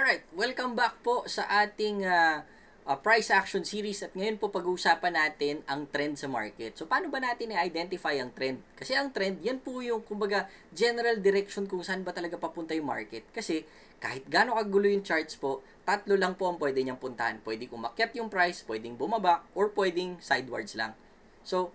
Alright, welcome back po sa ating price action series at ngayon po pag-uusapan natin ang trend sa market. So paano ba natin i-identify ang trend? Kasi ang trend, yan po yung kumbaga general direction kung saan ba talaga papunta yung market. Kasi kahit gaano kagulo yung charts po, tatlo lang po ang pwede niyang puntahan. Pwedeng umakyat yung price, pwedeng bumaba, or pwedeng sidewards lang. So,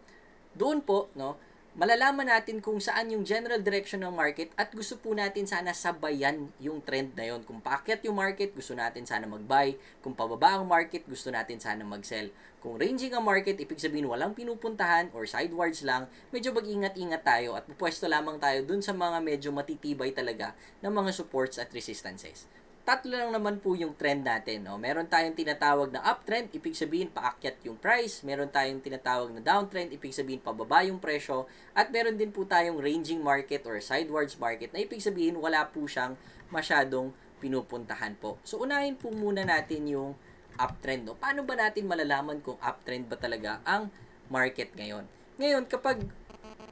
doon po, no, malalaman natin kung saan yung general direction ng market at gusto po natin sana sabayan yung trend na yon. Kung paakyat yung market, gusto natin sana mag-buy. Kung pababa ang market, gusto natin sana mag-sell. Kung ranging ang market, ibig sabihin walang pinupuntahan or sidewards lang, medyo mag-ingat-ingat tayo at pupwesto lamang tayo dun sa mga medyo matitibay talaga ng mga supports at resistances. Tatlo lang naman po yung trend natin. No? Meron tayong tinatawag na uptrend, ibig sabihin paakyat yung price. Meron tayong tinatawag na downtrend, ibig sabihin pababa yung presyo. At meron din po tayong ranging market or sidewards market na ibig sabihin wala po siyang masyadong pinupuntahan po. So unahin po muna natin yung uptrend. No? Paano ba natin malalaman kung uptrend ba talaga ang market ngayon? Ngayon, kapag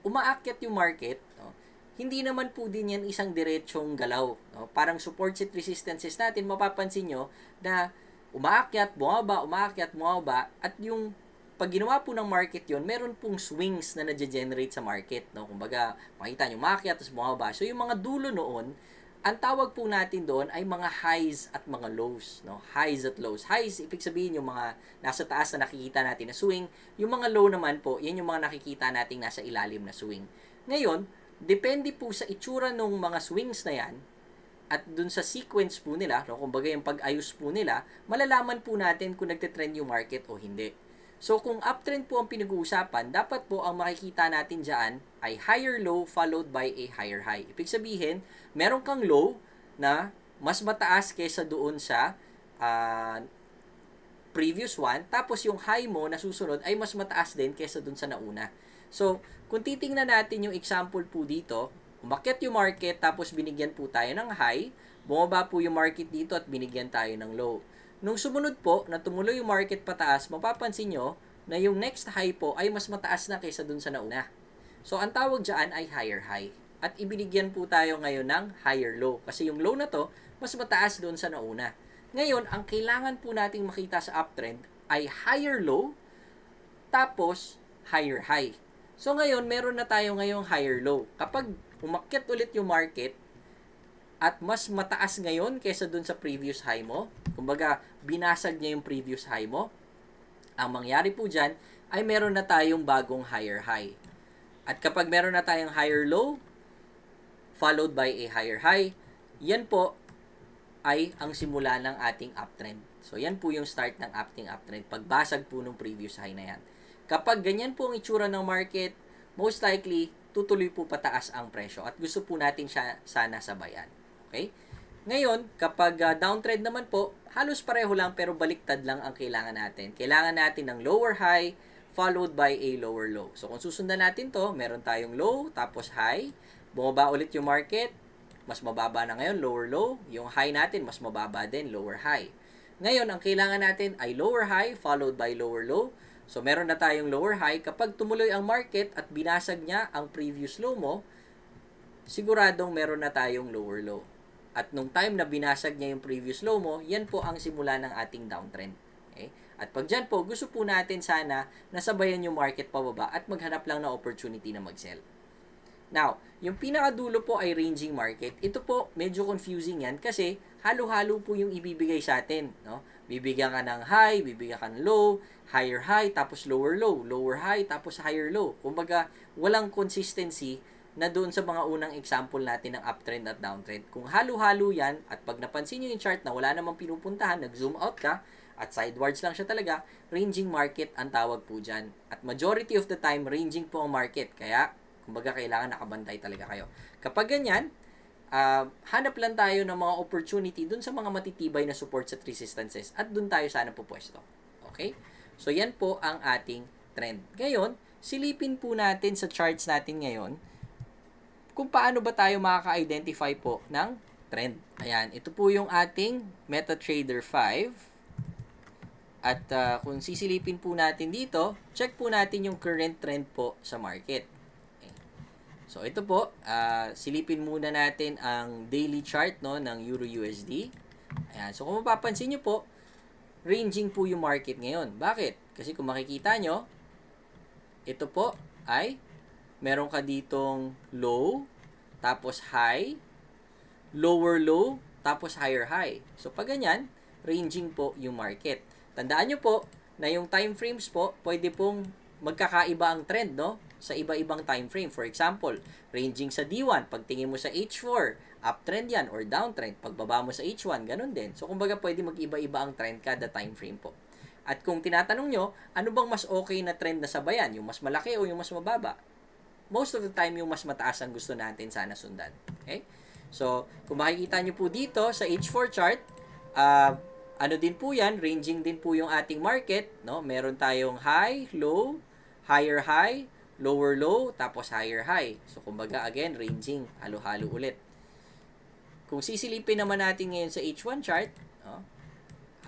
umaakyat yung market, no, hindi naman po din yan isang diretsong galaw. No? Parang supports at resistances natin, mapapansin nyo na umaakyat, bumaba, at yung pag ginawa po ng market yon, meron pong swings na nage-generate sa market. No? Kumbaga, makita nyo, umaakyat, tapos bumaba. So, yung mga dulo noon, ang tawag po natin doon ay mga highs at mga lows. No? Highs at lows. Highs, ibig sabihin yung mga nasa taas na nakikita natin na swing. Yung mga low naman po, yan yung mga nakikita natin nasa ilalim na swing. Ngayon, depende po sa itsura ng mga swings na yan at dun sa sequence po nila, no, kumbaga yung pag-ayos po nila, malalaman po natin kung nagte-trend yung market o hindi. So, kung uptrend po ang pinag-uusapan, dapat po ang makikita natin dyan ay higher low followed by a higher high. Ibig sabihin, meron kang low na mas mataas kaysa doon sa previous one, tapos yung high mo na susunod ay mas mataas din kaysa doon sa nauna. So, kung titingnan natin yung example po dito, umakyat yung market tapos binigyan po tayo ng high, bumaba po yung market dito at binigyan tayo ng low. Nung sumunod po, na tumuloy yung market pataas, mapapansin nyo na yung next high po ay mas mataas na kaysa dun sa nauna. So, ang tawag dyan ay higher high. At ibinigyan po tayo ngayon ng higher low. Kasi yung low na to, mas mataas dun sa nauna. Ngayon, ang kailangan po nating makita sa uptrend ay higher low, tapos higher high. So, ngayon, meron na tayo ngayong higher low. Kapag umakyat ulit yung market, at mas mataas ngayon kaysa dun sa previous high mo, kumbaga binasag niya yung previous high mo, ang mangyari po dyan ay meron na tayong bagong higher high. At kapag meron na tayong higher low followed by a higher high, yan po ay ang simula ng ating uptrend. So yan po yung start ng ating uptrend, pagbasag po ng previous high na yan. Kapag ganyan po ang itsura ng market, most likely tutuloy po pataas ang presyo at gusto po natin siya sana sabayan. Okay? Ngayon, kapag downtrend naman po, halos pareho lang pero baliktad lang ang kailangan natin. Kailangan natin ng lower high followed by a lower low. So, kung susundan natin to, meron tayong low, tapos high. Bumaba ulit yung market, mas mababa na ngayon, lower low. Yung high natin, mas mababa din, lower high. Ngayon, ang kailangan natin ay lower high followed by lower low. So, meron na tayong lower high. Kapag tumuloy ang market at binasag niya ang previous low mo, siguradong meron na tayong lower low. At nung time na binasag niya yung previous low mo, yan po ang simula ng ating downtrend. Okay? At pag dyan po, gusto po natin sana nasabayan yung market pababa at maghanap lang ng opportunity na mag-sell. Now, yung pinakadulo po ay ranging market. Ito po, medyo confusing yan kasi halo-halo po yung ibibigay sa atin. No? Bibigyan ka ng high, bibigyan ka ng low, higher high, tapos lower low, lower high, tapos higher low. Kumbaga, walang consistency na doon sa mga unang example natin ng uptrend at downtrend. Kung halo-halo yan, at pag napansin nyo yung chart na wala namang pinupuntahan, nag-zoom out ka, at sidewards lang siya talaga, ranging market ang tawag po dyan. At majority of the time, ranging po ang market. Kaya, kumbaga, kailangan nakabantay talaga kayo. Kapag ganyan, hanap lang tayo ng mga opportunity dun sa mga matitibay na supports at resistances at dun tayo sana pupwesto. Okay? So, yan po ang ating trend. Ngayon, silipin po natin sa charts natin ngayon kung paano ba tayo makaka-identify po ng trend. Ayan, ito po yung ating MetaTrader 5. At kung sisilipin po natin dito, check po natin yung current trend po sa market. Okay. So, ito po, silipin muna natin ang daily chart no, ng Euro USD. Ayan. So, kung mapapansin nyo po, ranging po yung market ngayon. Bakit? Kasi kung makikita nyo, ito po ay meron ka ditong low, tapos high, lower low, tapos higher high. So, pag ganyan, ranging po yung market. Tandaan nyo po na yung time frames po, pwede pong magkakaiba ang trend, no? Sa iba-ibang time frame. For example, ranging sa D1, pag tingin mo sa H4, uptrend yan or downtrend. Pagbaba mo sa H1, ganun din. So, kumbaga, pwede mag-iba-iba ang trend kada time frame po. At kung tinatanong nyo, ano bang mas okay na trend na sabayan? Yung mas malaki o yung mas mababa? Most of the time, yung mas mataas ang gusto natin sana sundan. Okay? So, kung makikita nyo po dito sa H4 chart, ano din po yan, ranging din po yung ating market. No? Meron tayong high, low, higher high, lower low, tapos higher high. So, kumbaga, again, ranging, halo-halo ulit. Kung sisilipin naman natin ngayon sa H1 chart, no?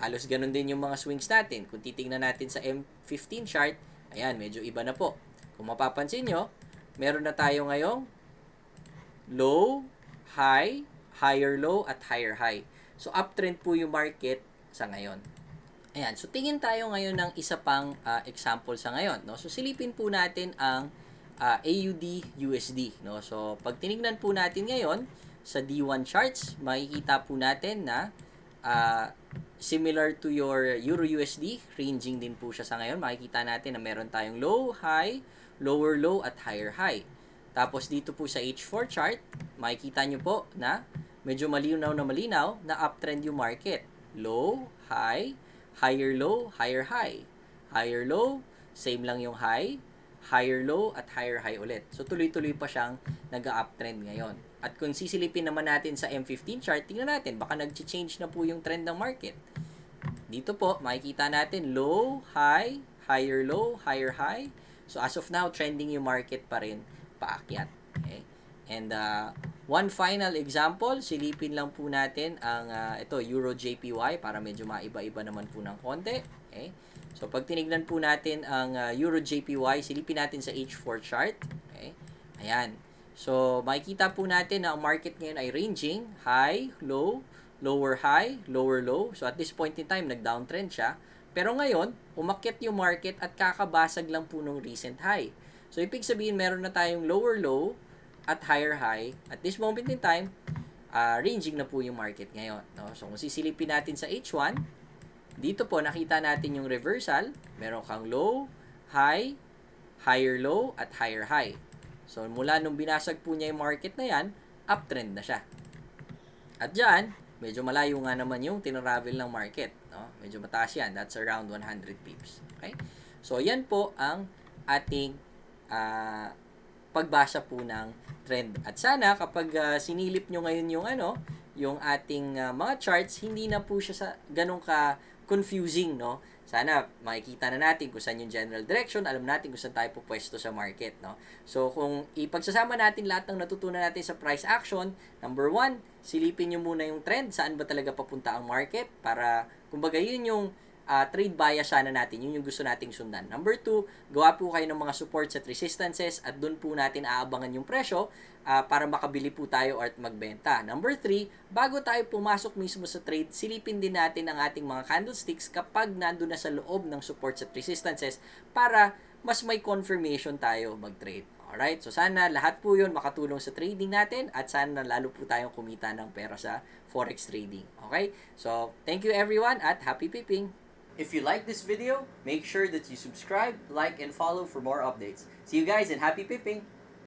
Halos ganun din yung mga swings natin. Kung titingnan natin sa M15 chart, ayan, medyo iba na po. Kung mapapansin nyo, meron na tayo ngayong low, high, higher low, at higher high. So, uptrend po yung market sa ngayon. Ayan. So, tingin tayo ngayon ng isa pang example sa ngayon. No? So, silipin po natin ang AUD-USD. No? So, pag tinignan po natin ngayon sa D1 charts, makikita po natin na similar to your Euro-USD, ranging din po siya sa ngayon. Makikita natin na meron tayong low, high, lower low, at higher high. Tapos dito po sa H4 chart, makikita nyo po na medyo malinaw na uptrend yung market. Low, high, higher low, higher high. Higher low, same lang yung high, higher low, at higher high ulit. So tuloy-tuloy pa siyang nag-uptrend ngayon. At kung sisilipin naman natin sa M15 chart, tingnan natin, baka nag-change na po yung trend ng market. Dito po, makikita natin low, high, higher low, higher high. So as of now, trending yung market pa rin paakyat. Okay? And one final example, silipin lang po natin ang ito, Euro JPY para medyo maiba-iba naman po ng konti. Okay? So pag tinignan po natin ang Euro JPY, silipin natin sa H4 chart. Okay? Ayan. So makikita po natin na ang market ngayon ay ranging high, low, lower high, lower low. So at this point in time, nag-downtrend siya. Pero ngayon, umakyat yung market at kakabasag lang po nung recent high. So, ibig sabihin, meron na tayong lower low at higher high. At this moment in time, ranging na po yung market ngayon. No? So, kung sisilipin natin sa H1, dito po nakita natin yung reversal. Meron kang low, high, higher low, at higher high. So, mula nung binasag po niya yung market na yan, uptrend na siya. At dyan, medyo malayo nga naman yung tinravel ng market. No? Medyo mataas yan. That's around 100 pips. Okay? So, yan po ang ating pagbasa po ng trend. At sana kapag sinilip nyo ngayon yung ating mga charts, hindi na po siya sa ganun ka confusing, no? Sana makikita na natin kung saan yung general direction, alam natin kung saan tayo pupwesto sa market, no? So, kung ipagsasama natin lahat ng natutunan natin sa price action, number 1, silipin nyo muna yung trend, saan ba talaga papunta ang market para, kumbaga, yun yung trade bias sana natin, yun yung gusto nating sundan. Number 2, gawa po kayo ng mga supports at resistances at doon po natin aabangan yung presyo para makabili po tayo or magbenta. Number 3, bago tayo pumasok mismo sa trade, silipin din natin ang ating mga candlesticks kapag nandun na sa loob ng supports at resistances para mas may confirmation tayo mag-trade. Alright, so sana lahat po yun makatulong sa trading natin at sana lalo po tayong kumita ng pera sa Forex trading. Okay, so thank you everyone at happy pipping! If you like this video, make sure that you subscribe, like, and follow for more updates. See you guys and happy pipping!